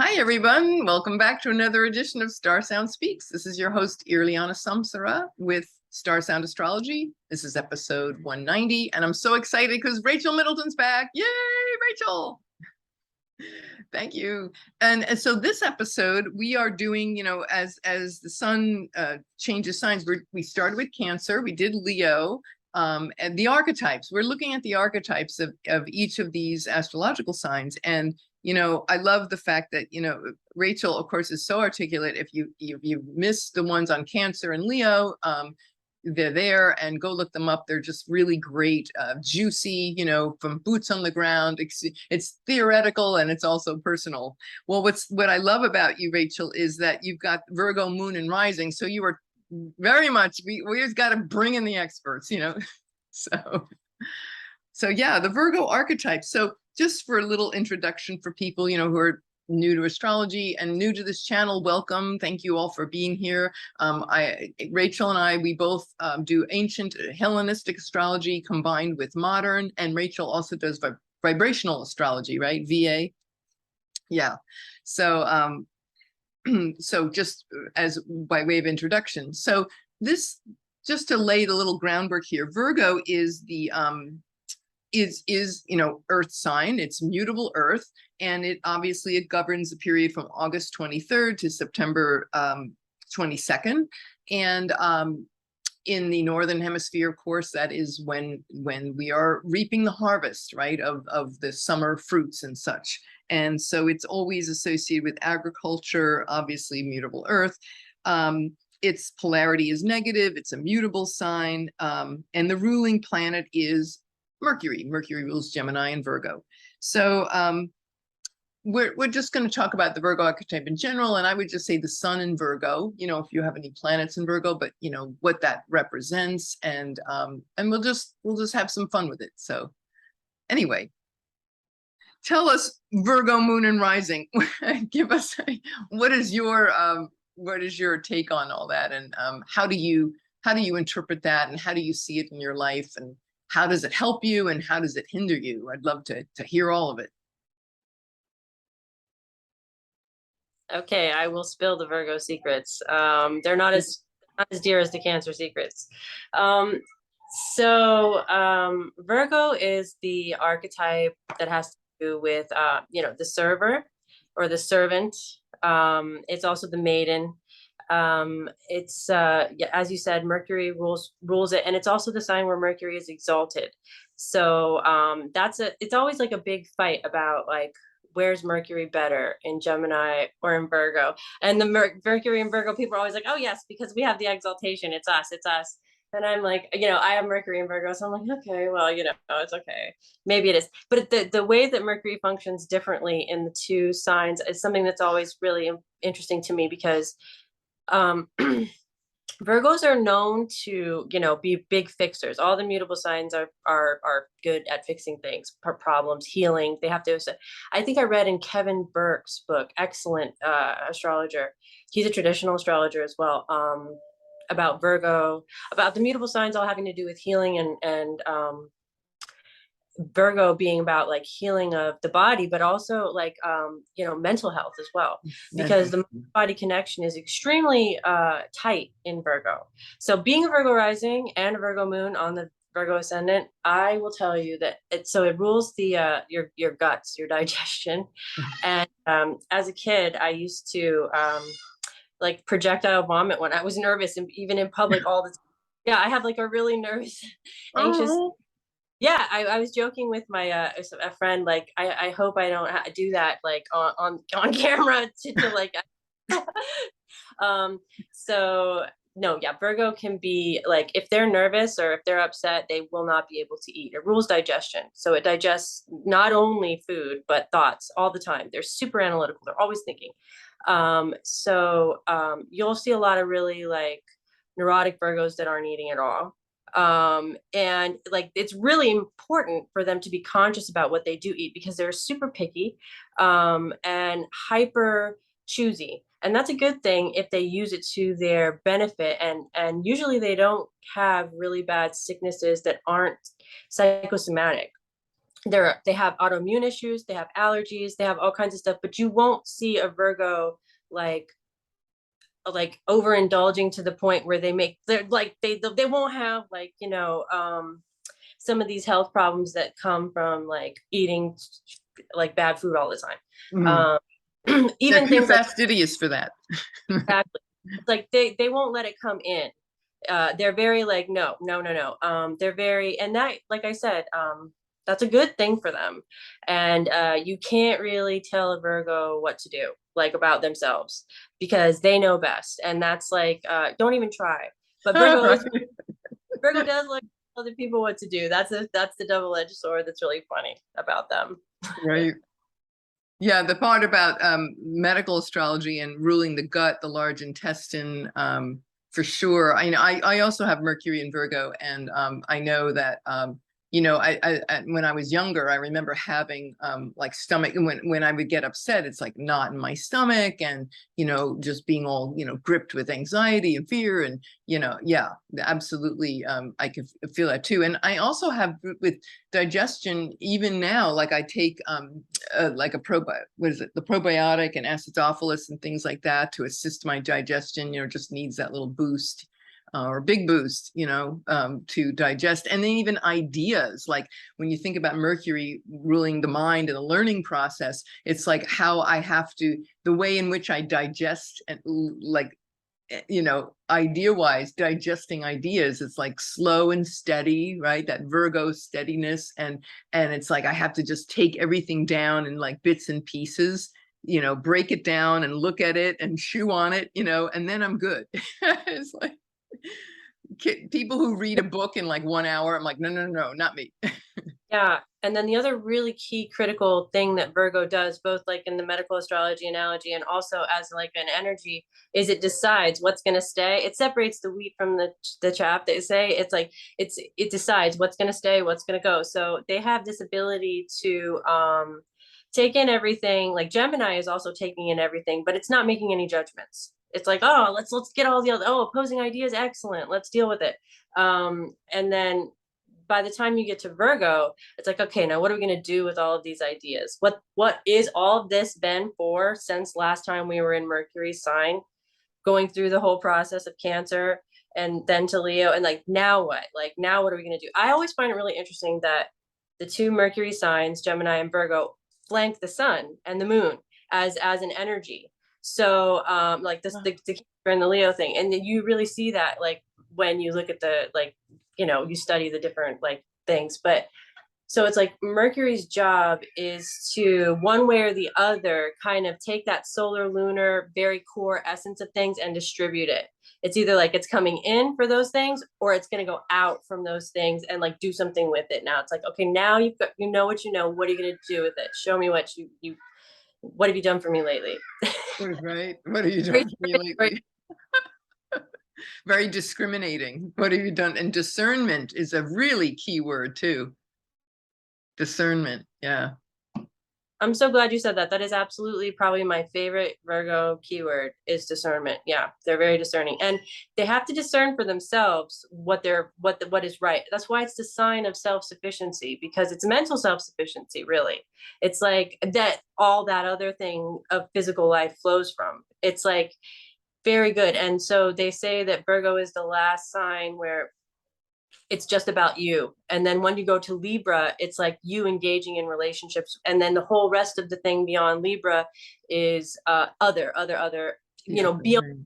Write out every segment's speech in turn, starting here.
Hi, everyone. Welcome back to another edition of StarSound Speaks. This is your host, Irlianna Samsara, with StarSound Astrology. This is episode 190, and I'm so excited because Rachael Middleton's back. Yay, Rachael! Thank you. And so this episode, we are doing, as the sun changes signs, we started with Cancer, we did Leo, and the archetypes. We're looking at the archetypes of each of these astrological signs. And I love the fact that, Rachael, of course, is so articulate. If you miss the ones on Cancer and Leo, they're there, and go look them up. They're just really great, juicy, from boots on the ground. It's theoretical and it's also personal. Well, what I love about you, Rachael, is that you've got Virgo Moon and Rising. So you are very much, we just got to bring in the experts, So yeah, the Virgo archetype. So just for a little introduction for people, who are new to astrology and new to this channel, welcome. Thank you all for being here. Rachael and I, we both do ancient Hellenistic astrology combined with modern, and Rachael also does vibrational astrology, right? VA. Yeah. So, so just as by way of introduction. So this, just to lay the little groundwork here, Virgo is the earth sign. It's mutable earth, and it governs the period from August 23rd to September 22nd. And in the northern hemisphere, of course, that is when we are reaping the harvest, right, of the summer fruits and such. And so it's always associated with agriculture, obviously mutable earth. Its polarity is negative. It's a mutable sign, and the ruling planet is Mercury. Mercury rules Gemini and Virgo. So we're just going to talk about the Virgo archetype in general, and I would just say the sun in Virgo, if you have any planets in Virgo, but what that represents, and we'll just have some fun with it. So anyway, tell us, Virgo Moon and Rising. Give us what is your take on all that, and how do you interpret that, and how do you see it in your life, and how does it help you, and how does it hinder you? I'd love to hear all of it. Okay, I will spill the Virgo secrets. They're not as dear as the Cancer secrets. Virgo is the archetype that has to do with the server or the servant. It's also the maiden. It's as you said, Mercury rules it, and it's also the sign where Mercury is exalted. So it's always like a big fight about like, where's Mercury better, in Gemini or in Virgo? And the Mercury and Virgo people are always like, oh yes, because we have the exaltation, it's us. And I'm like, I have Mercury in Virgo, so I'm like, okay, well, it's okay, maybe it is. But the way that Mercury functions differently in the two signs is something that's always really interesting to me, because Virgos are known to, be big fixers. All the mutable signs are good at fixing things, problems, healing. They have to. I think I read in Kevin Burke's book, excellent astrologer. He's a traditional astrologer as well. About Virgo, about the mutable signs all having to do with healing, and Virgo being about like healing of the body, but also like mental health as well, because the body connection is extremely tight in Virgo. So being a Virgo rising and a Virgo moon on the Virgo ascendant, I will tell you that it rules the your guts, your digestion. And as a kid, I used to like projectile vomit when I was nervous, and even in public all the time. Yeah, I have like a really nervous, anxious. Yeah, I was joking with my a friend, like I hope I don't do that like on camera to like so no, yeah, Virgo can be like, if they're nervous or if they're upset, they will not be able to eat. It rules digestion, so it digests not only food but thoughts all the time. They're super analytical, they're always thinking. You'll see a lot of really like neurotic Virgos that aren't eating at all. And like, it's really important for them to be conscious about what they do eat, because they're super picky, and hyper choosy. And that's a good thing if they use it to their benefit. And usually they don't have really bad sicknesses that aren't psychosomatic. they have autoimmune issues, they have allergies, they have all kinds of stuff, but you won't see a Virgo like overindulging to the point where they're like they won't have like, some of these health problems that come from like eating like bad food all the time. Mhm. They're Even too things like fastidious for that. exactly, like they won't let it come in. They're very like, no, no, no, no. They're very, and that, like I said, that's a good thing for them. And you can't really tell a Virgo what to do, like about themselves, because they know best. And that's like, don't even try. But Right. Virgo does like other people what to do. That's the double-edged sword that's really funny about them. Right. Yeah, the part about medical astrology and ruling the gut, the large intestine, for sure. I also have Mercury in Virgo, and I know that when I was younger, I remember having like stomach, and when I would get upset, it's like knot in my stomach, and just being all gripped with anxiety and fear, and yeah, absolutely, I could feel that too. And I also have with digestion, even now, like I take like the probiotic and acidophilus and things like that to assist my digestion. Just needs that little boost, or big boost, to digest. And then even ideas, like when you think about Mercury ruling the mind and the learning process, it's like how I have to, the way in which I digest, and like, idea wise, digesting ideas, it's like slow and steady, right? That Virgo steadiness. And it's like I have to just take everything down in like bits and pieces, break it down and look at it and chew on it, and then I'm good. It's like people who read a book in like 1 hour, I'm like, no, no, no, not me. Yeah. And then the other really key critical thing that Virgo does, both like in the medical astrology analogy and also as like an energy, is it decides what's going to stay. It separates the wheat from the chaff, they say. It's like it decides what's going to stay, what's going to go. So they have this ability to take in everything. Like Gemini is also taking in everything, but it's not making any judgments. It's like, oh, let's get all the other, opposing ideas, excellent, let's deal with it. And then by the time you get to Virgo, it's like, okay, now what are we going to do with all of these ideas? What is all of this been for since last time we were in Mercury's sign, going through the whole process of Cancer and then to Leo, and like, now what? Like, now what are we going to do? I always find it really interesting that the two Mercury signs, Gemini and Virgo, flank the sun and the moon as an energy. So like this, the Cancer and the Leo thing, and you really see that like when you look at the like, you study the different like things. But so it's like Mercury's job is to, one way or the other, kind of take that solar lunar very core essence of things and distribute it. It's either like it's coming in for those things, or it's going to go out from those things and like do something with it. Now it's like, okay, now you've got, what you know, what are you going to do with it? Show me what you what have you done for me lately? Right. What have you done for me lately? Very discriminating. What have you done? And discernment is a really key word too. Discernment. Yeah. I'm so glad you said that. That is absolutely probably my favorite Virgo keyword is discernment. Yeah, they're very discerning, and they have to discern for themselves what is right. That's why it's the sign of self-sufficiency, because it's mental self-sufficiency, really. It's like that all that other thing of physical life flows from. It's like very good. And so they say that Virgo is the last sign where it's just about you. And then when you go to Libra, it's like you engaging in relationships. And then the whole rest of the thing beyond Libra is other, beyond.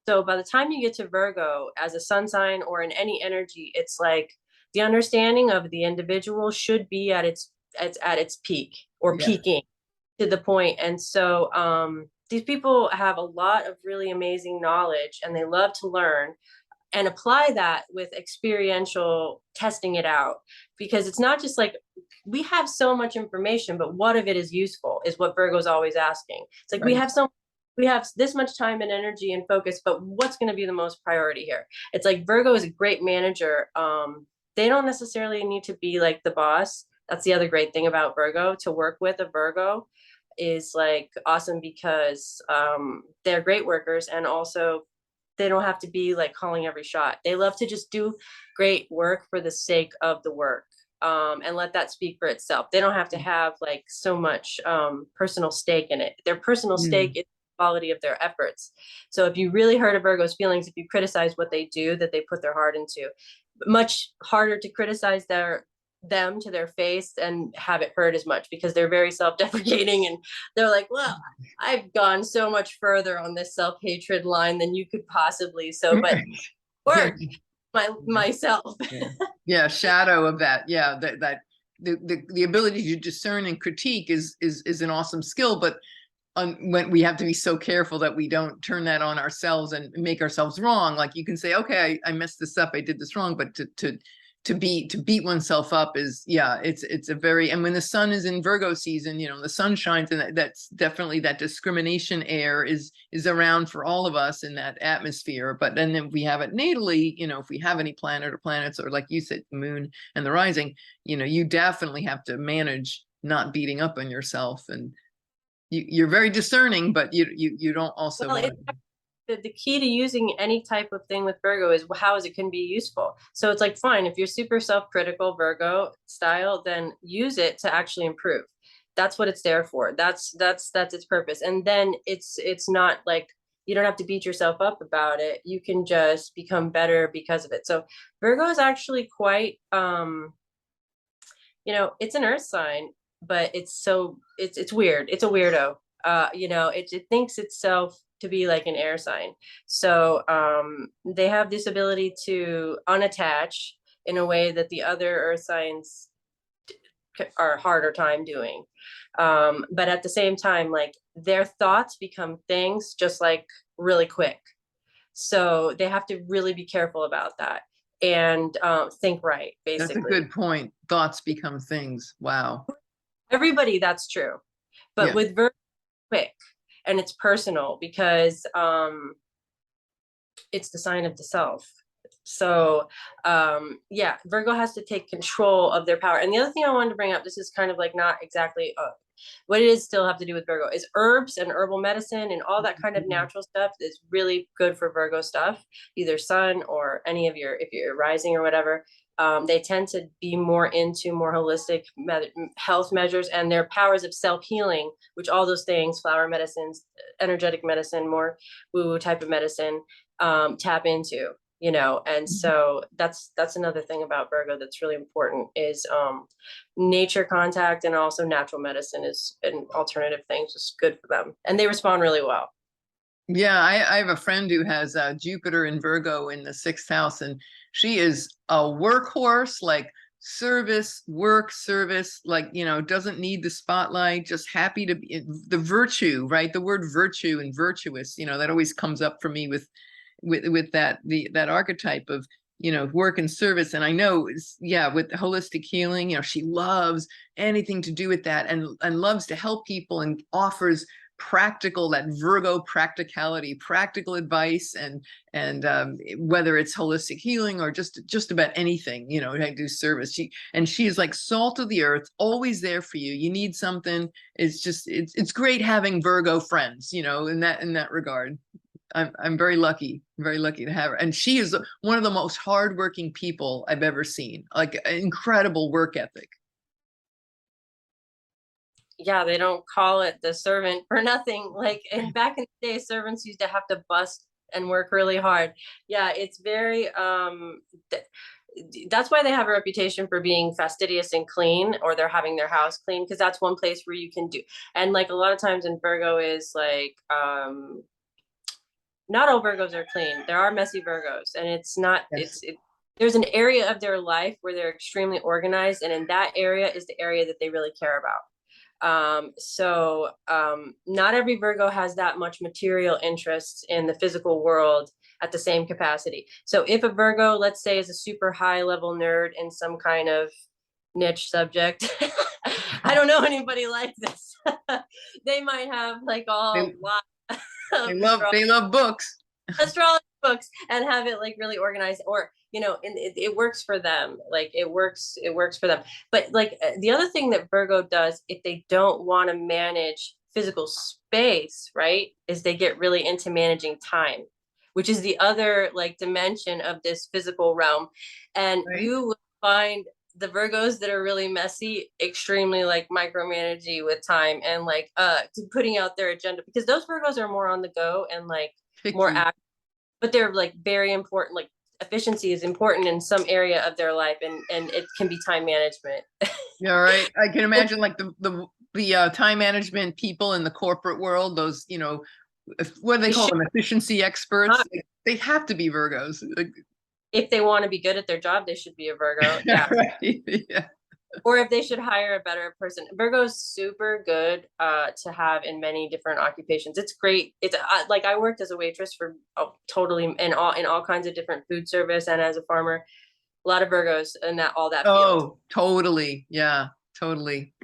So by the time you get to Virgo as a sun sign or in any energy, it's like the understanding of the individual should be at its peak, or peaking to the point. And so these people have a lot of really amazing knowledge, and they love to learn and apply that with experiential testing it out, because it's not just like we have so much information, but what of it is useful is what Virgo's always asking. It's like, we have this much time and energy and focus, but what's going to be the most priority here? It's like Virgo is a great manager. They don't necessarily need to be like the boss. That's the other great thing about Virgo. To work with a Virgo is like awesome, because they're great workers, and also they don't have to be like calling every shot. They love to just do great work for the sake of the work. and let that speak for itself. They don't have to have like so much personal stake in it. Their personal stake is the quality of their efforts. So if you really hurt a Virgo's feelings, if you criticize what they do, that they put their heart into, much harder to criticize them to their face and have it hurt as much, because they're very self-deprecating, and they're like, well, I've gone so much further on this self-hatred line than you could possibly. So, but work myself. Yeah, shadow of that. Yeah, that the ability to discern and critique is an awesome skill, but when we have to be so careful that we don't turn that on ourselves and make ourselves wrong. Like you can say, okay, I messed this up, I did this wrong, but to beat oneself up is, yeah, it's a very, and when the sun is in Virgo season, the sun shines, and that's definitely, that discrimination air is around for all of us in that atmosphere. But then if we have it natally, if we have any planet or planets, or like you said, the moon and the rising, you definitely have to manage not beating up on yourself. And you're very discerning, but you don't also want the key to using any type of thing with Virgo is how it can be useful. So it's like, fine, if you're super self-critical Virgo style, then use it to actually improve. That's what it's there for. That's its purpose. And then it's not like, you don't have to beat yourself up about it. You can just become better because of it. So Virgo is actually quite, it's an earth sign, but it's weird. It's a weirdo. It thinks itself to be like an air sign. So they have this ability to unattach in a way that the other earth signs are harder time doing. But at the same time, like, their thoughts become things just like really quick. So they have to really be careful about that and think right, basically. That's a good point. Thoughts become things. Wow. Everybody, that's true. But with Virgo, quick, and it's personal because it's the sign of the self. So Virgo has to take control of their power. And the other thing I wanted to bring up, this is kind of like not exactly what it is still have to do with Virgo, is herbs and herbal medicine and all that kind of natural stuff is really good for Virgo stuff, either sun or any of if you're rising or whatever. They tend to be more into more holistic health measures and their powers of self-healing, which all those things, flower medicines, energetic medicine, more woo-woo type of medicine, tap into, and so that's another thing about Virgo that's really important is nature contact, and also natural medicine and alternative things is good for them, and they respond really well. Yeah, I have a friend who has Jupiter in Virgo in the 6th house, and she is a workhorse, like service, like, doesn't need the spotlight, just happy to be the virtue, right? The word virtue and virtuous, that always comes up for me with that archetype of, work and service. And I know, with holistic healing, she loves anything to do with that, and loves to help people, and offers that Virgo practicality, practical advice, and whether it's holistic healing or just about anything, I do service. She is like salt of the earth, always there for you. You need something. It's great having Virgo friends, in that regard. I'm very lucky to have her. And she is one of the most hardworking people I've ever seen, like incredible work ethic. Yeah, they don't call it the servant for nothing. Like, and back in the day, servants used to have to bust and work really hard. Yeah, it's very that's why they have a reputation for being fastidious and clean, or they're having their house clean, because that's one place where you can do. And like a lot of times in Virgo is like not all Virgos are clean. There are messy Virgos, and it's not, there's an area of their life where they're extremely organized, and in that area is the area that they really care about. Not every Virgo has that much material interest in the physical world at the same capacity. So if a Virgo, let's say, is a super high level nerd in some kind of niche subject, I don't know anybody like this. They might have like a lot they love books, astrology books, and have it like really organized, or it works for them. Like it works for them. But like the other thing that Virgo does, if they don't want to manage physical space, right, is they get really into managing time, which is the other like dimension of this physical realm. And you will find the Virgos that are really messy, extremely like micromanaging with time and like putting out their agenda, because those Virgos are more on the go and like more Picky. active, but they're like very important. Like efficiency is important in some area of their life, and it can be time management. Yeah, right. I can imagine like the time management people in the corporate world, those, what do they They call should them? Efficiency experts. not. Like, they have to be Virgos. Like, If they want to be good at their job, they should be a Virgo. Yeah. right. Yeah. Or if they should hire a better person. Virgo's super good to have in many different occupations. It's great. It's like I worked as a waitress for totally in all kinds of different food service, and as a farmer, a lot of Virgos in that all that field. Oh, totally. Yeah, totally.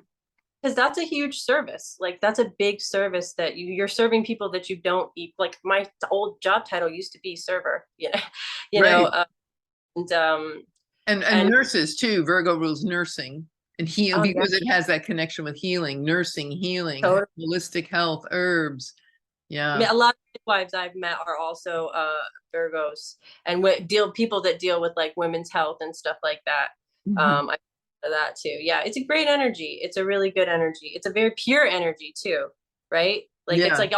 Because that's a huge service. Like that's a big service that you're serving people that you don't eat. Like my old job title used to be server. You know, Right. and And nurses too. Virgo rules nursing and heal oh yeah, because it has that connection with healing, nursing, healing, totally. holistic health, herbs. I Yeah. mean, a lot of midwives I've met are also Virgos, and people that deal with like women's health and stuff like that. Mhm. I that too. Yeah, it's a great energy. It's a really good energy. It's a very pure energy too, right? Like it's Yeah. like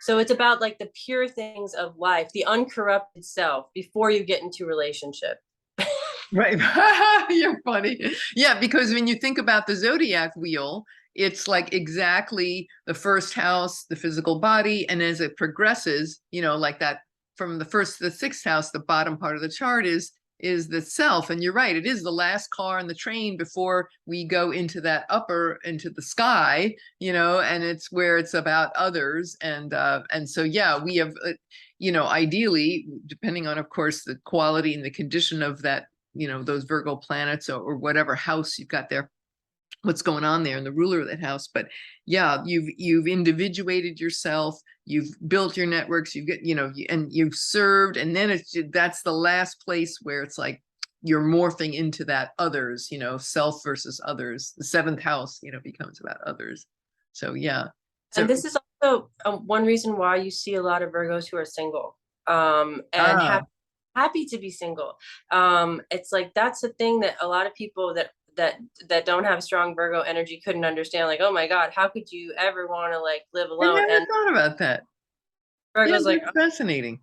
so it's about like the pure things of life, the uncorrupted self before you get into relationship. Right. You're funny. Yeah, because when you think about the zodiac wheel, it's like exactly the first house, the physical body, and as it progresses, like that from the first to the sixth house, the bottom part of the chart is the self. And you're right, it is the last car in the train before we go into the sky, and it's where it's about others. And so yeah, we have ideally, depending on, of course, the quality and the condition of that, those Virgo planets, or whatever house you've got there, what's going on there, and the ruler of that house. But yeah, you've individuated yourself, you've built your networks, you've got, and you've served, and then that's the last place where it's like you're morphing into that others, self versus others. The seventh house, becomes about others. So yeah. So And this is also one reason why you see a lot of Virgos who are single, and ah, happy to be single. It's like that's the thing that a lot of people that don't have strong Virgo energy couldn't understand. Like, oh my God, how could you ever want to like live I alone? never And thought about that. Yeah, Virgo's like, that's fascinating.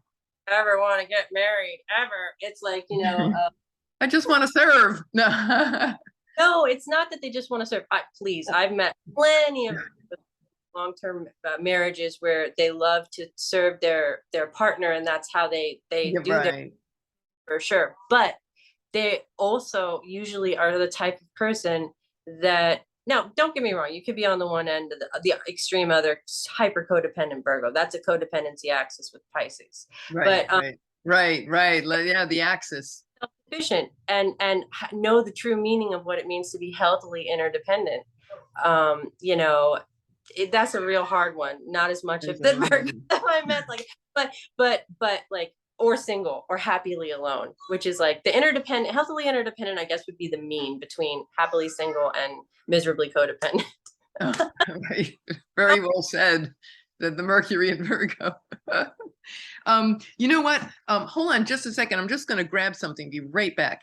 I ever want to get married ever. It's like, I just want to serve. No. no, it's not that they just want to serve. Please, I've met plenty of long-term marriages where they love to serve their partner, and that's how they Yeah, do their, right. for sure. But they also usually are the type of person that, now don't get me wrong, you could be on the one end of the extreme other, hyper codependent Virgo. That's a codependency axis with Pisces. Right, But right. Yeah, the axis. efficient and know the true meaning of what it means to be healthily interdependent. That's a real hard one. Not as much of There's a the hard Virgo one. that I meant, like, but like, or single or happily alone, which is like the interdependent, healthily interdependent, I guess would be the mean between happily single and miserably codependent. Oh, right. Very well said. The Mercury in Virgo. You know what? Hold on just a second. I'm just going to grab something. Be right back.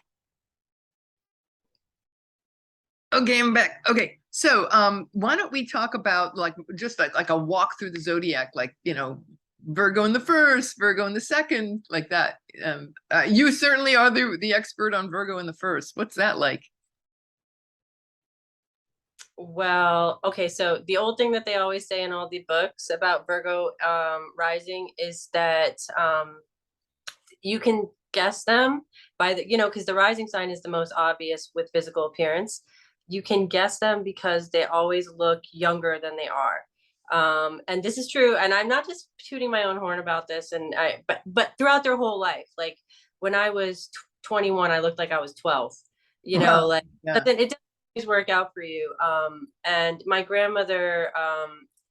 Okay, I'm back. Okay, so why don't we talk about like just like a walk through the zodiac, like Virgo in the first, Virgo in the second, like that. You certainly are the expert on Virgo in the first. What's that like? Well, okay, so the old thing that they always say in all the books about Virgo rising is that you can guess them by because the rising sign is the most obvious with physical appearance. You can guess them because they always look younger than they are. And this is true, and I'm not just tooting my own horn about this, but throughout their whole life, like when I was 21, I looked like I was 12, Wow. like, Yeah. but then it doesn't always work out for you. And my grandmother,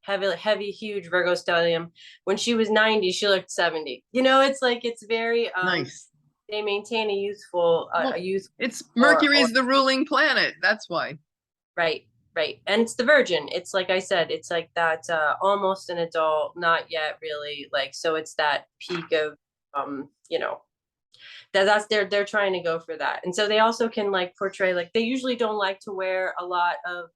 heavy, huge Virgo stellium, when she was 90, she looked 70. It's like, it's very, Nice. they maintain a youthful, Well, a youth, it's Mercury or is the ruling planet. That's why. right, right. And it's the Virgin. It's like I said, it's like that, almost an adult, not yet really, like, so it's that peak of, you know, they're trying to go for that. And so they also can like portray, like they usually don't like to wear a lot of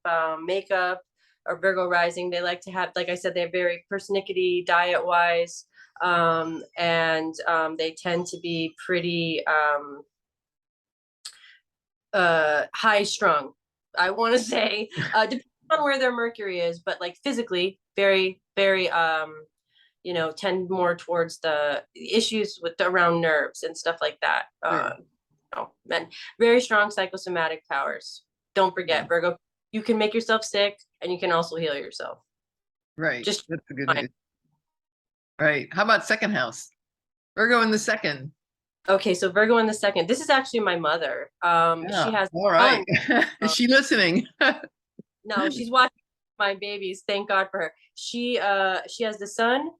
makeup, or Virgo rising. They like to have, like I said, they're very persnickety diet wise. And they tend to be pretty high strung, I want to say, depending on where their Mercury is, but like physically very, very tend more towards the issues with around nerves and stuff like that. Sure. And very strong psychosomatic powers. Don't forget, Yeah. Virgo, you can make yourself sick and you can also heal yourself. Right. Just That's the good fine. news. Right. How about second house? Virgo in the second. Okay, so Virgo in the second. This is actually my mother. She Yeah. has All right. Is son. she listening? No, she's watching my babies. Thank God for her. She has the sun,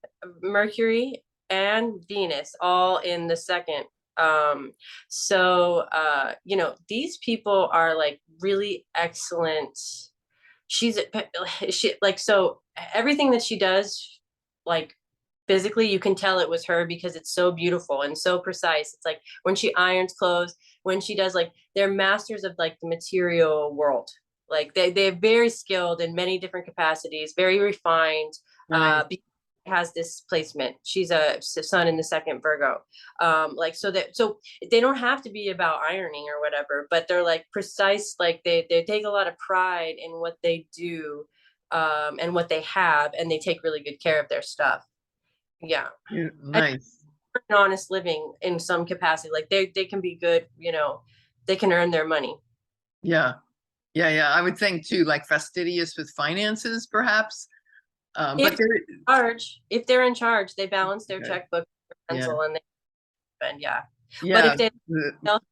Mercury, and Venus all in the second. So these people are like really excellent. She like, so everything that she does, like physically, you can tell it was her because it's so beautiful and so precise. It's like when she irons clothes, when she does, like, they're masters of like the material world. Like they're very skilled in many different capacities, very refined. Nice. Has this placement. She's a sun in the second Virgo. So they don't have to be about ironing or whatever, but they're like precise. Like they take a lot of pride in what they do, and what they have, and they take really good care of their stuff. Yeah. Yeah, And nice. an honest living in some capacity. Like they can be good, they can earn their money. Yeah. Yeah. Yeah. I would think too, like fastidious with finances, perhaps. But If they're in charge, they balance their okay. checkbook, pencil, and they spend. Yeah. But Yeah. if they don't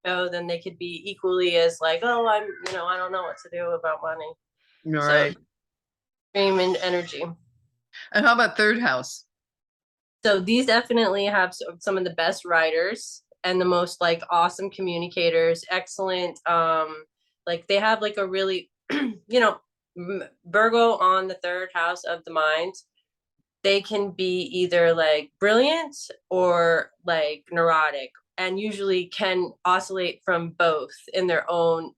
go, then they could be equally as like, oh, I don't know what to do about money. All So right. extreme in energy. And how about third house? So these definitely have some of the best writers and the most like awesome communicators, excellent. Like they have like a really, Virgo on the third house of the mind. They can be either like brilliant or like neurotic, and usually can oscillate from both in their own,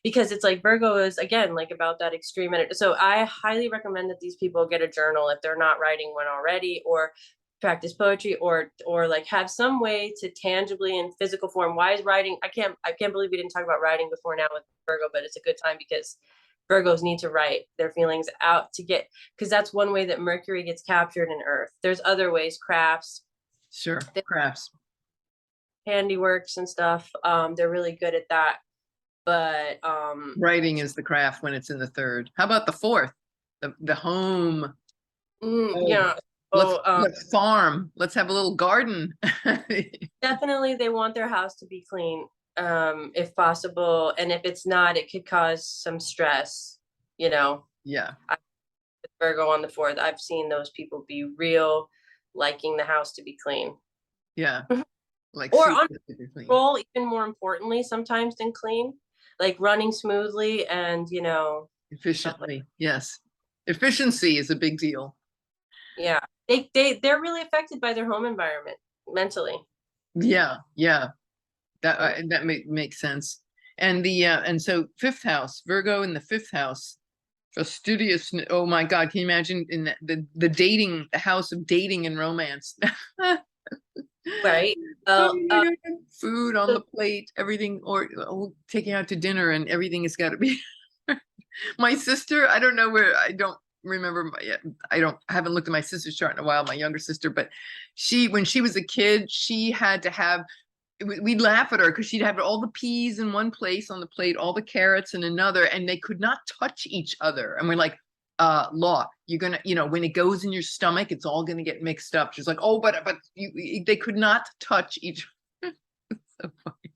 because it's like Virgo is again like about that extreme energy. So I highly recommend that these people get a journal if they're not writing one already, or practice poetry, or like have some way to tangibly in physical form. Why is writing? I can't believe we didn't talk about writing before now with Virgo, but it's a good time because Virgos need to write their feelings out because that's one way that Mercury gets captured in Earth. There's other ways, crafts, Sure. Crafts. handiworks and stuff. They're really good at that. But Writing is the craft when it's in the third. How about the fourth? The home. yeah. Let's farm. Let's have a little garden. Definitely they want their house to be clean, if possible. And if it's not, it could cause some stress, Yeah. Virgo on the fourth, I've seen those people be real liking the house to be clean. Yeah. Like Or on clean. control, even more importantly, sometimes than clean, like running smoothly and Efficiently. Yes. Efficiency is a big deal. yeah, they're really affected by their home environment mentally. Yeah. Yeah. That makes sense. And and so fifth house, Virgo in the fifth house, fastidious. Oh my God, can you imagine in the dating, the house of dating and romance? Right. Oh my God, food on the plate, everything, or taking out to dinner, and everything has got to be. My sister, I don't know where, I don't remember. I haven't looked at my sister's chart in a while. My younger sister, but when she was a kid, she had to have. We'd laugh at her because she'd have all the peas in one place on the plate, all the carrots in another, and they could not touch each other. And we're like, Law, you're gonna, when it goes in your stomach, it's all gonna get mixed up. She's like, oh, but they could not touch each. So funny.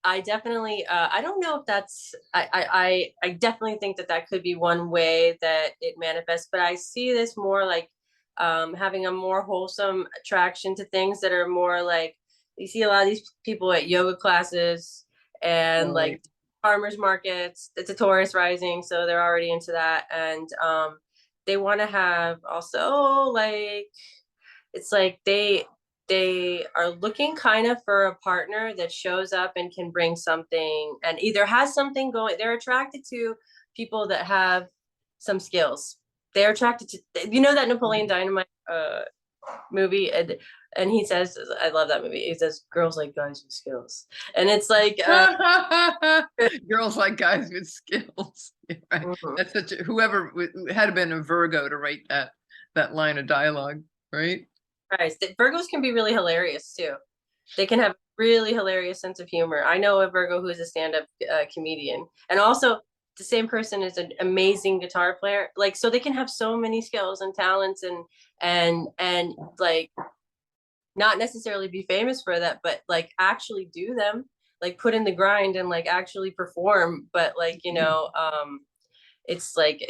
I definitely, I don't know if that's, I definitely think that could be one way that it manifests, but I see this more like having a more wholesome attraction to things that are more like, you see a lot of these people at yoga classes and Right. like farmers markets. It's a Taurus rising, so they're already into that. And they want to have also like, it's like they are looking kind of for a partner that shows up and can bring something and either has something going. They're attracted to people that have some skills. They're attracted to, you know, that Napoleon Dynamite movie, and he says, I love that movie. He says, "Girls like guys with skills," and it's like, girls like guys with skills. Right. mhm. That's such a, whoever had been a Virgo to write that line of dialogue, right? Christ, Virgos can be really hilarious too. They can have really hilarious sense of humor. I know a Virgo who is a stand-up comedian, and also the same person is an amazing guitar player. Like, so they can have so many skills and talents, and like not necessarily be famous for that, but like actually do them, like put in the grind and like actually perform. But like, you know, it's like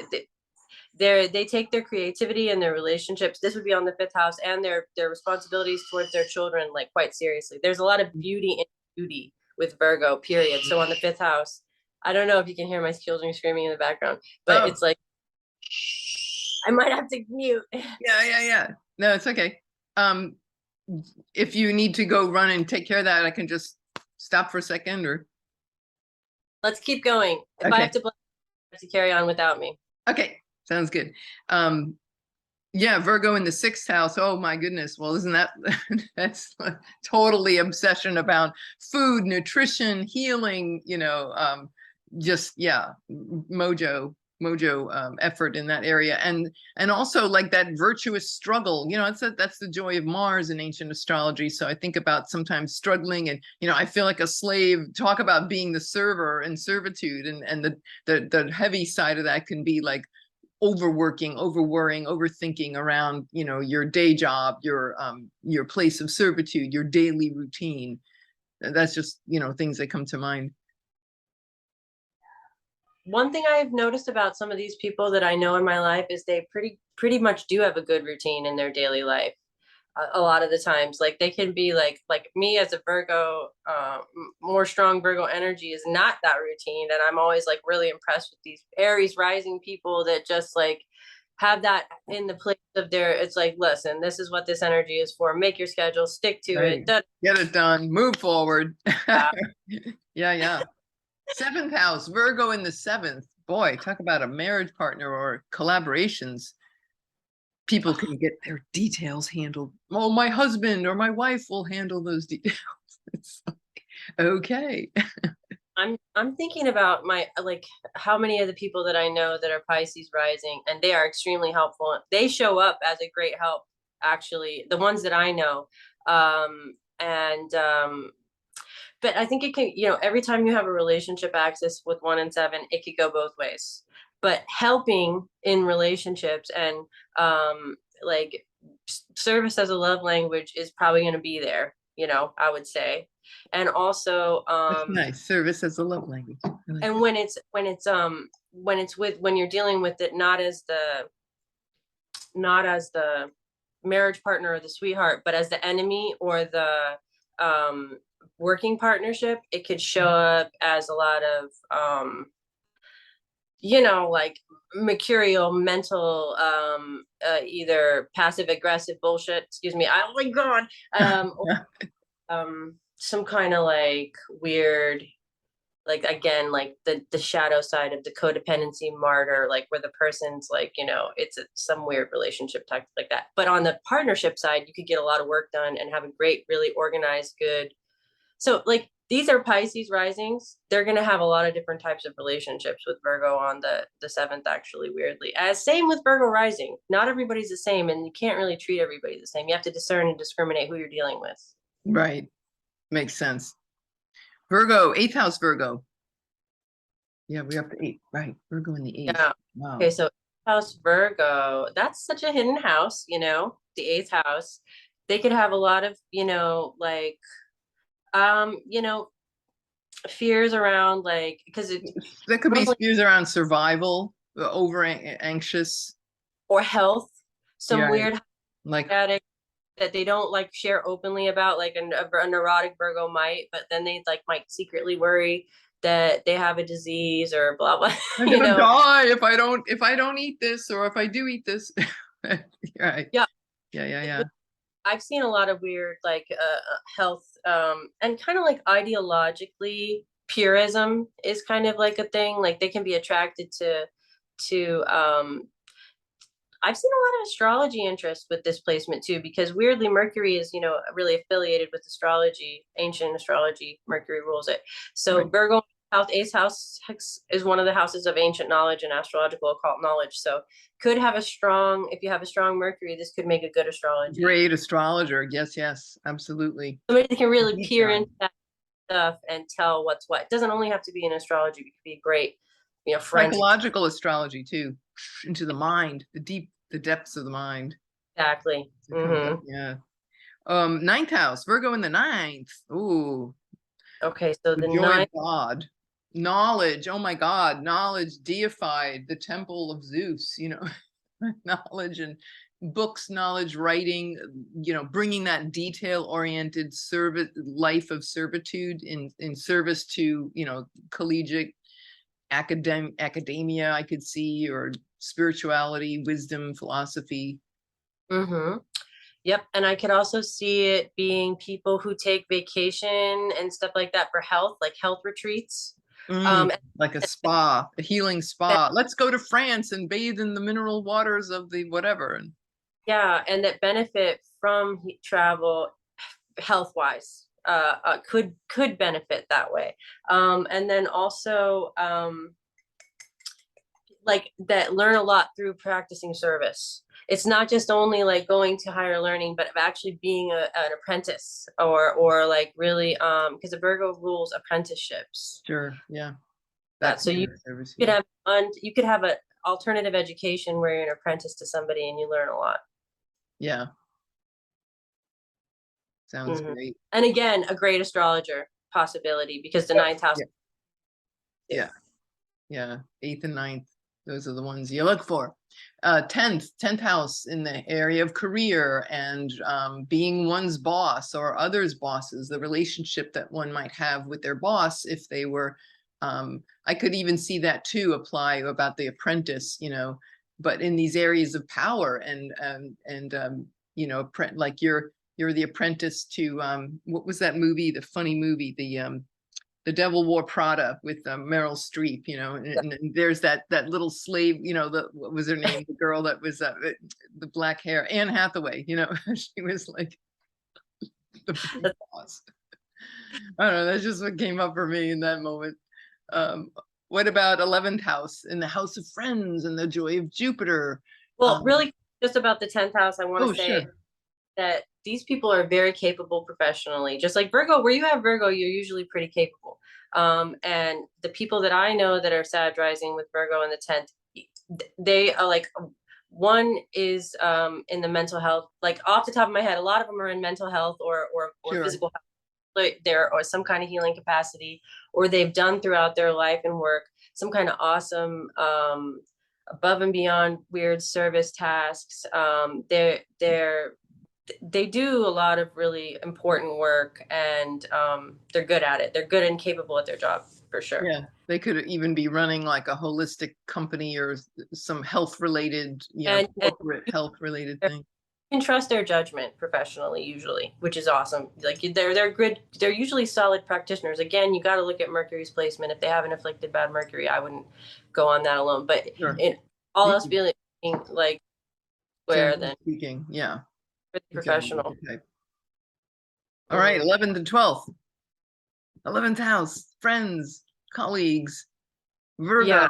they take their creativity and their relationships, this would be on the 5th house, and their responsibilities towards their children like quite seriously. There's a lot of beauty in duty with Virgo, period. So on the 5th house, I don't know if you can hear my children screaming in the background, but it's like, I might have to mute. Yeah. No, it's okay. If you need to go run and take care of that, I can just stop for a second, or Let's keep going. If I okay. have to carry on without me. Okay, sounds good. Yeah, Virgo in the 6th house. Oh my goodness. Well, isn't that that's totally obsession about food, nutrition, healing, you know, just yeah, mojo effort in that area, and also like that virtuous struggle, you know, that's the joy of Mars in ancient astrology. So I think about sometimes struggling, and you know, I feel like a slave. Talk about being the server and servitude, and the heavy side of that can be like overworking, overworrying, overthinking around, you know, your day job, your place of servitude, your daily routine. That's just, you know, things that come to mind. One thing I've noticed about some of these people that I know in my life is they pretty much do have a good routine in their daily life. A lot of the times, like they can be like me as a Virgo, more strong Virgo energy is not that routine, and I'm always like really impressed with these Aries rising people that just like have that in the place of their, it's like, listen, this is what this energy is for, make your schedule, stick to Right. it. Get it done, move forward. Yeah. Yeah. 7th house, Virgo in the 7th. Boy, talk about a marriage partner or collaborations. People can get their details handled. Oh, my husband or my wife will handle those details. It's okay. I'm thinking about my, like, how many of the people that I know that are Pisces rising, and they are extremely helpful. They show up as a great help, actually, the ones that I know. And but I think it can, you know, every time you have a relationship axis with 1 and 7, it could go both ways. But helping in relationships and like service as a love language is probably going to be there, you know, I would say. And also That's nice. Service as a love language. Like and when it's with, when you're dealing with it not as the marriage partner or the sweetheart, but as the enemy or the working partnership, it could show up as a lot of you know, like mercurial mental either passive aggressive bullshit, excuse me, oh my god, some kind of like weird, like again, like the shadow side of the codependency martyr, like where the person's like, you know, some weird relationship type like that. But on the partnership side, you could get a lot of work done and have a great, really organized, good. So like these are Pisces risings. They're going to have a lot of different types of relationships with Virgo on the 7th, actually, weirdly. As same with Virgo rising. Not everybody's the same, and you can't really treat everybody the same. You have to discern and discriminate who you're dealing with. right. Makes sense. Virgo, 8th house Virgo. Yeah, we're up to 8. Right. Virgo in the 8th. Yeah. Wow. Okay, so house Virgo, that's such a hidden house, you know, the 8th house. They could have a lot of, you know, like you know, fears around, like, because it There could be normally, fears around survival, over anxious. or health, some Yeah. weird Like, addict that they don't like share openly about, like a neurotic Virgo might, but then they like might secretly worry that they have a disease or blah blah. I'm You gonna know, die if I don't eat this, or if I do eat this. Right. yeah. Yeah. I've seen a lot of weird like health and kind of like ideologically purism is kind of like a thing. Like they can be attracted to I've seen a lot of astrology interest with this placement too, because weirdly Mercury is, you know, really affiliated with astrology, ancient astrology. Mercury rules it. So Right. Virgo house, eighth house is one of the houses of ancient knowledge and astrological occult knowledge. So could have a strong, if you have a strong Mercury, this could make a good astrology. Great astrologer. Yes, absolutely. Somebody can really Deep peer dive. into that stuff and tell what's what. It doesn't only have to be in astrology. It could be a great, you know, friend. Psychological astrology too, into the mind, the depths of the mind. Exactly. It comes up, yeah. Ninth house, Virgo in the ninth. Ooh, Okay, so the the joy of ninth. God, knowledge. Oh my God, knowledge deified, the temple of Zeus. Knowledge and books, knowledge, writing. Bringing that detail-oriented service life of servitude in service to collegiate academia. I could see, or spirituality, wisdom, philosophy. Mm-hmm. Yep. And I could also see it being people who take vacation and stuff like that for health, like health retreats. Mm, Um, like a spa, a healing spa. Let's go to France and bathe in the mineral waters of the whatever. And yeah, and that benefit from travel health wise could benefit that way. And then also like that learn a lot through practicing service. It's not just only like going to higher learning, but actually being an apprentice or like really because the Virgo rules apprenticeships. sure, yeah, That that so kind you of service, could yeah. have you could have an alternative education where you're an apprentice to somebody and you learn a lot. Yeah, sounds Hmm. great. And again, a great astrologer possibility because the ninth house. Yeah, yeah, yeah. Eighth and ninth, those are the ones you look for. 10th house in the area of career and being one's boss or others' bosses, the relationship that one might have with their boss if they were. I could even see that too apply about the apprentice, but in these areas of power and like you're the apprentice to what was that movie, the funny movie, the Devil Wore Prada with Meryl Streep, and there's that little slave, what was her name? The girl that was the black hair, Anne Hathaway, she was like the big boss. I don't know. That's just what came up for me in that moment. What about 11th house, in the house of friends and the joy of Jupiter? Well, really, just about the 10th house, I want Oh, to say sure. that these people are very capable professionally. Just like Virgo, where you have Virgo, you're usually pretty capable. And the people that I know that are Sag rising with Virgo in the 10th, they are like, one is in the mental health, like off the top of my head, a lot of them are in mental health or Sure. physical health. There or some kind of healing capacity, or they've done throughout their life and work some kind of awesome above and beyond weird service tasks. They do a lot of really important work and they're good at it. They're good and capable at their job for sure. Yeah, they could even be running like a holistic company or some health related, And corporate health related you thing. can trust their judgment professionally usually, which is awesome. Like they're good. They're usually solid practitioners. Again, you got to look at Mercury's placement. If they have an afflicted bad Mercury, I wouldn't go on that alone. But Sure. in all else being like where Generally then speaking, yeah. really Okay. professional. Okay. All right, 11th and 12th. 11th house, friends, colleagues, Virgo. Yeah,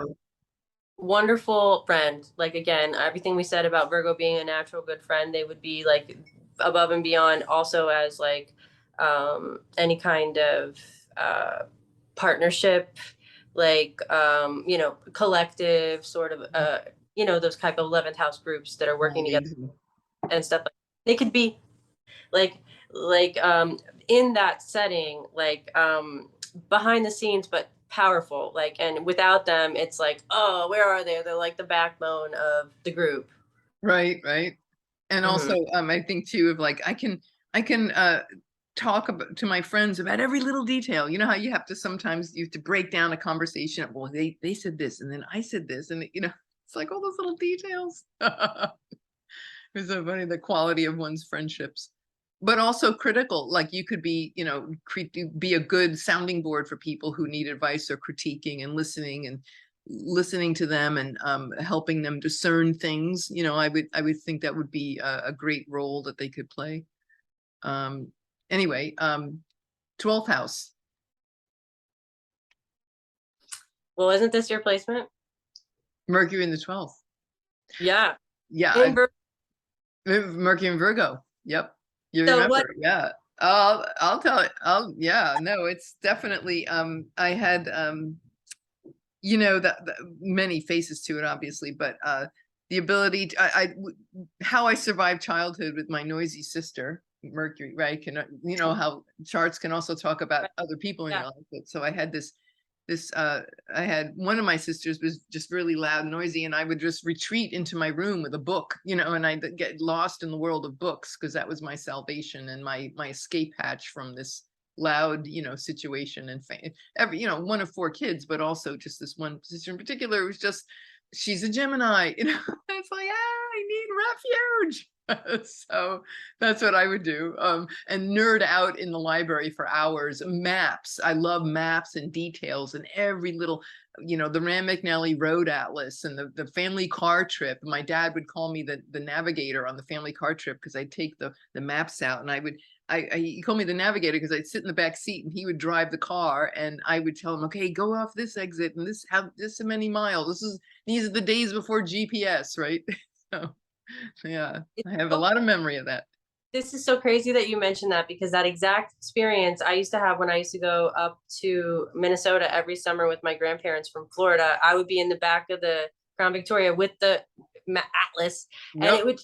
wonderful friend. Like again, everything we said about Virgo being a natural good friend, they would be like above and beyond also as like any kind of partnership, like collective sort of those type of 11th house groups that are working together and stuff. They could be like in that setting, like behind the scenes, but powerful. Like, and without them, it's like, oh, where are they? They're like the backbone of the group. Right. And also, Mhm. I think too of like I can talk about to my friends about every little detail. You know how you have to sometimes you have to break down a conversation. Well, they said this, and then I said this, and it's like all those little details. It's so funny, the quality of one's friendships, but also critical. Like you could be, be a good sounding board for people who need advice or critiquing and listening to them and helping them discern things. I would think that would be a great role that they could play. Anyway, 12th house. Well, isn't this your placement? Mercury in the 12th. Yeah. Yeah. Mercury in Virgo. Yep. You So remember? what? Yeah. I'll tell it. Yeah, no, it's definitely, I had, that many faces to it, obviously, but, the ability to, how I survived childhood with my noisy sister, Mercury, right? How charts can also talk about other people in your life. So I had I had one of my sisters was just really loud and noisy, and I would just retreat into my room with a book, and I'd get lost in the world of books because that was my salvation and my escape hatch from this loud, situation. And one of 4 kids, but also just this one sister in particular was just, she's a Gemini, it's like, I need refuge. So that's what I would do. And nerd out in the library for hours. Maps. I love maps and details and every little, the Rand McNally Road Atlas and the family car trip. My dad would call me the navigator on the family car trip because I'd take the maps out, and he called me the navigator because I'd sit in the back seat and he would drive the car, and I would tell him, okay, go off this exit and this many miles. These are the days before GPS, right? So yeah, I have a lot of memory of that. This is so crazy that you mentioned that, because that exact experience I used to have when I used to go up to Minnesota every summer with my grandparents from Florida. I would be in the back of the Crown Victoria with the Atlas, and it would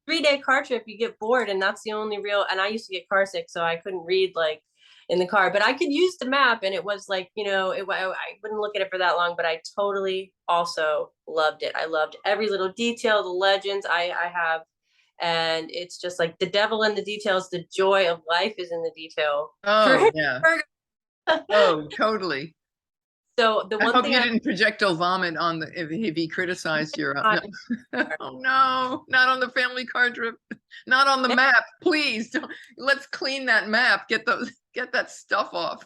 3-day car trip. You get bored, and that's the only real. And I used to get car sick, so I couldn't read like in the car, but I could use the map, and it was like, I wouldn't look at it for that long, but I totally also loved it. I loved every little detail, the legends I have. And it's just like the devil in the details. The joy of life is in the detail. Oh, yeah. Oh, totally. So the I one hope thing you didn't projectile vomit on if he criticized your. No. Oh no, not on the family car trip, not on the map. Please, let's clean that map. Get that stuff off.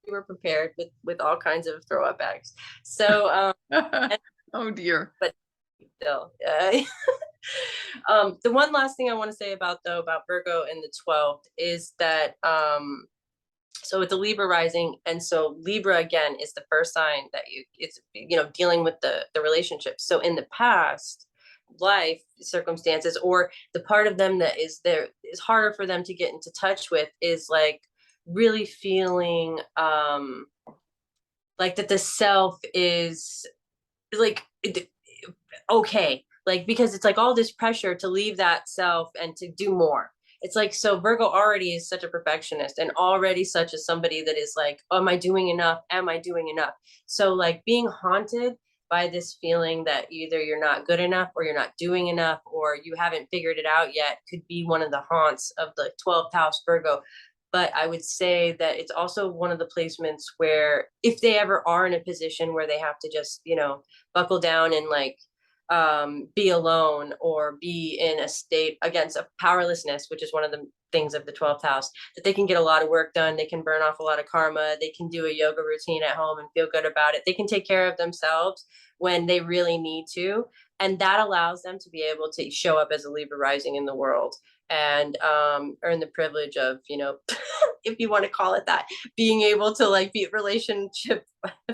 We were prepared with all kinds of throw up bags. So oh dear. But still, the one last thing I want to say about Virgo in the 12th is that so it's a Libra rising, and so Libra again is the first sign that it's dealing with the relationships. So in the past life circumstances, or the part of them that is harder for them to get into touch with, is like really feeling like that the self is like okay, like, because it's like all this pressure to leave that self and to do more. It's like, so Virgo already is such a perfectionist, and already such as somebody that is like, oh, am I doing enough? Am I doing enough? So like being haunted by this feeling that either you're not good enough, or you're not doing enough, or you haven't figured it out yet, could be one of the haunts of the 12th house Virgo. But I would say that it's also one of the placements where if they ever are in a position where they have to just, buckle down and like be alone, or be in a state against a powerlessness, which is one of the things of the 12th house, that they can get a lot of work done. They can burn off a lot of karma. They can do a yoga routine at home and feel good about it. They can take care of themselves when they really need to. And that allows them to be able to show up as a Libra rising in the world, and earn the privilege of, if you want to call it that, being able to like be relationship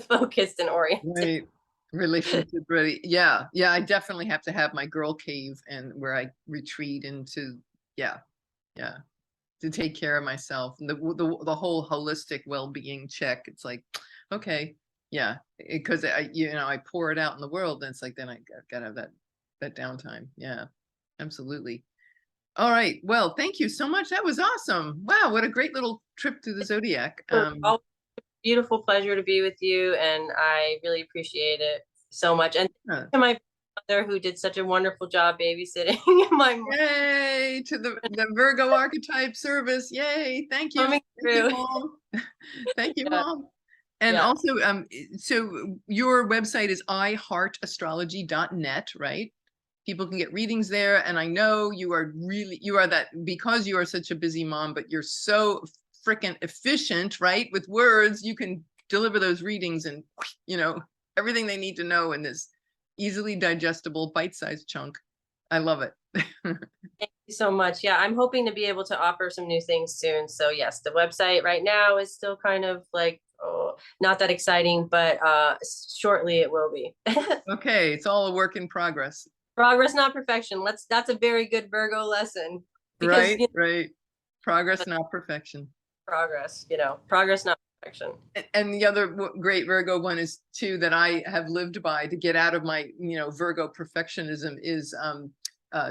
focused and oriented. Right. Relationship ready. Yeah. I definitely have to have my girl cave, and where I retreat into, to take care of myself, and the whole holistic well-being check. It's like, okay, yeah, because I pour it out in the world, and it's like, then I gotta have that downtime. Yeah, absolutely. All right. Well, thank you so much. That was awesome. Wow, what a great little trip through the zodiac. Beautiful pleasure to be with you, and I really appreciate it so much. And to my mother who did such a wonderful job babysitting my mom Yay to the Virgo archetype service. Yay. Thank you. coming Thank you, through. Mom. Thank you, Yeah, Mom. And yeah. also, so your website is iHeartAstrology.net, right? People can get readings there. And I know you are that, because you are such a busy mom, but you're so freaking efficient, right? With words, you can deliver those readings and, everything they need to know in this easily digestible bite-sized chunk. I love it. Thank you so much. Yeah, I'm hoping to be able to offer some new things soon. So yes, the website right now is still kind of like, oh, not that exciting, but shortly it will be. Okay, it's all a work in progress. Progress, not perfection. That's a very good Virgo lesson because Right, right. Progress, not perfection. progress, progress, not perfection. And the other great Virgo one is too, that I have lived by to get out of my, Virgo perfectionism is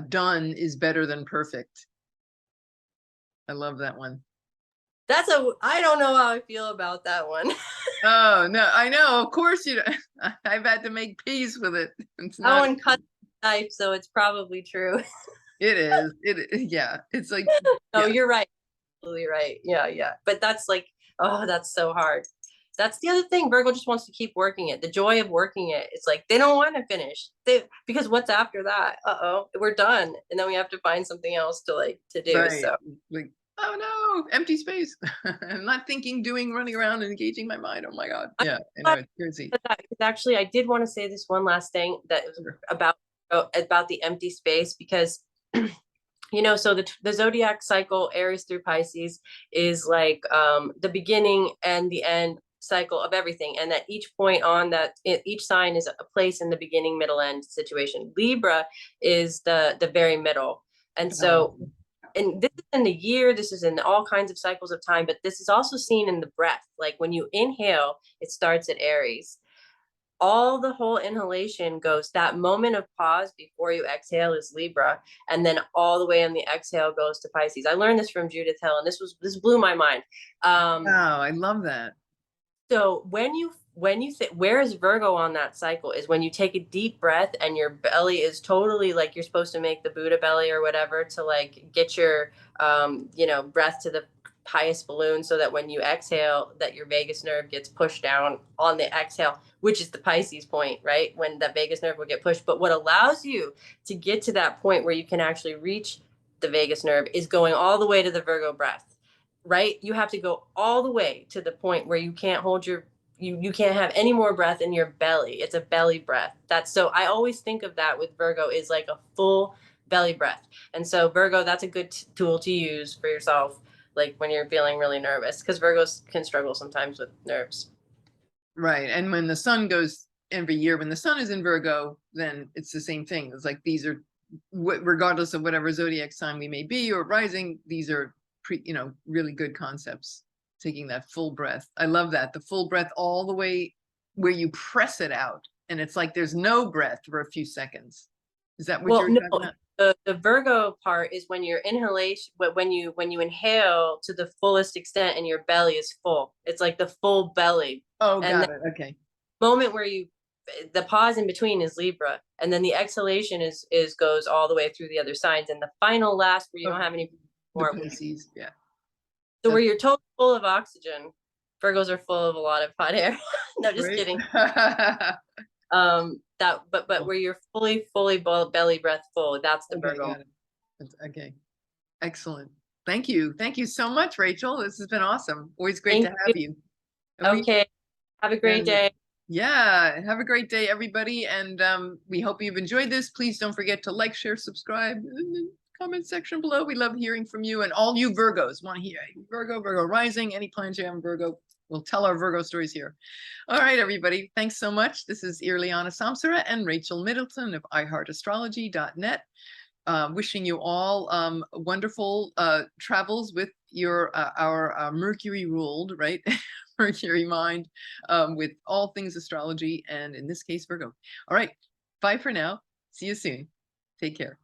done is better than perfect. I love that one. I don't know how I feel about that one. Oh, no, I know. Of course, I've had to make peace with it. It's That not, one cut knife, so it's probably true. it is. Yeah. It's like, No, yeah, you're right. Absolutely right. Yeah, yeah. But that's like, oh, that's so hard. That's the other thing. Virgo just wants to keep working it. The joy of working it. It's like they don't want to finish. Because what's after that? Uh-oh, we're done. And then we have to find something else to do. right. So Like, oh no, empty space. I'm not thinking, doing, running around and engaging my mind. Oh my God. Yeah, I know, it's crazy. actually, I did want to say this one last thing that was about the empty space because so the zodiac cycle, Aries through Pisces, is like the beginning and the end cycle of everything, and that each point on that each sign is a place in the beginning, middle, end situation. Libra is the very middle, and so and this is in the year, this is in all kinds of cycles of time, but this is also seen in the breath. Like when you inhale, it starts at Aries. All the whole inhalation goes, that moment of pause before you exhale is Libra, and then all the way on the exhale goes to Pisces. I learned this from Judith Hill, and this blew my mind. Wow, I love that. So when you think, where is Virgo on that cycle is when you take a deep breath and your belly is totally like you're supposed to make the Buddha belly or whatever to like get your breath to the highest balloon, so that when you exhale that your vagus nerve gets pushed down on the exhale, which is the Pisces point, right? When the vagus nerve will get pushed. But what allows you to get to that point where you can actually reach the vagus nerve is going all the way to the Virgo breath, right? You have to go all the way to the point where you can't hold you can't have any more breath in your belly. It's a belly breath. So I always think of that with Virgo is like a full belly breath. And so Virgo, that's a good tool to use for yourself, like when you're feeling really nervous, because Virgos can struggle sometimes with nerves. Right. And when the sun goes every year, when the sun is in Virgo, then it's the same thing. It's like these are, regardless of whatever zodiac sign we may be or rising, these are really good concepts. Taking that full breath. I love that. The full breath all the way where you press it out. And it's like there's no breath for a few seconds. Is that what you're talking about? The Virgo part is when your inhalation, when you inhale to the fullest extent and your belly is full. It's like the full belly. Oh, and got it. Okay. Moment where the pause in between is Libra, and then the exhalation is goes all the way through the other signs, and the final last where you don't have any more. Pisces, yeah. So where you're totally full of oxygen, Virgos are full of a lot of hot air. No, just kidding. But where you're fully belly breath full, that's the Virgo. Okay, excellent. Thank you so much, Rachel. This has been awesome. Always great to have you. Okay, have a great day. Yeah, have a great day, everybody, and we hope you've enjoyed this. Please don't forget to like, share, subscribe in the comment section below. We love hearing from you, and all you Virgos want to hear Virgo Rising, any plans you have in Virgo. We'll tell our Virgo stories here. All right, everybody. Thanks so much. This is Irlianna Samsara and Rachael Middleton of iHeartAstrology.net. Wishing you all wonderful travels with our Mercury ruled, right? Mercury mind with all things astrology, and in this case, Virgo. All right. Bye for now. See you soon. Take care.